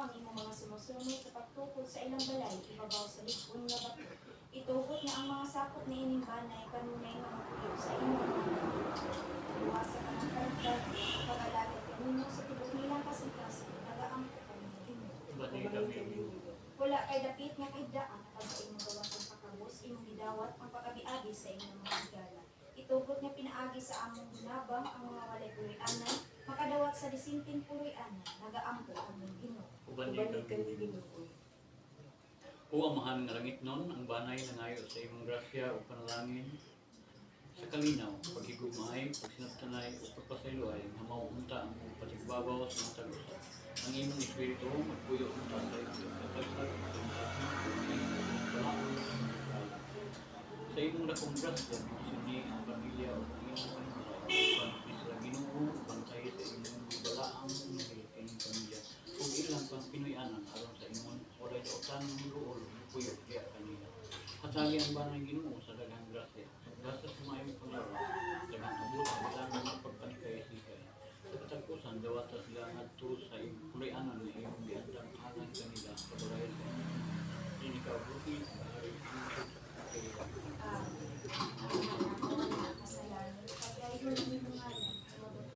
ang imong mga sumusunod sa pagtukod sa ilang balay, ibabaw sa likod nga bato. Itugot nga ang mga sakop ni ining banay kanunay nga mapuyo sa imong iwasa ka ng karagdag, pag-alagat kanunyo sa tibok nilang kasing-kasing, nagaampo kami ng imo. Bani kami. Wala kay dapit nga kahigdaan pag sa imong gawas ang pakabos, imong gidawat ang pag-abi-abi sa imong mga higala. Itugot nga pinaagi sa among ginabang ang mga walay puloy-anan, makadawat sa disinting puloy-anan, nagaampo kami ng imo. Bani kami. O amahan nga langit nun, ang banay nangayo sa imong grasya o panalangin. Sa kalinaw, paghigugmay, pagsinabtanay o pagpasaylo ay mamaunta ang patigbabaw sa mga talusa. Ang imong espiritu magpuyo ng tatay sa tagsag sa sa imong dakong grasya, sini ang pamilya o ang imong panimalay. Panipis sa Ginoo, bantay sa imong bidalaang nahiliting pamilya. Kung ilang pang Pinoy-anan aron sa imong walay dautan ng luol, puyo diya kanila. Hatagi ang banay Ginoo sa daghang grasya. Basta sa mayong panglawa, daghang abot ang ilang mga pagpanikay-sikay. Sa katagpusan, dawata sila ngadto sa puloy-anan na iyong giandang alang kanila.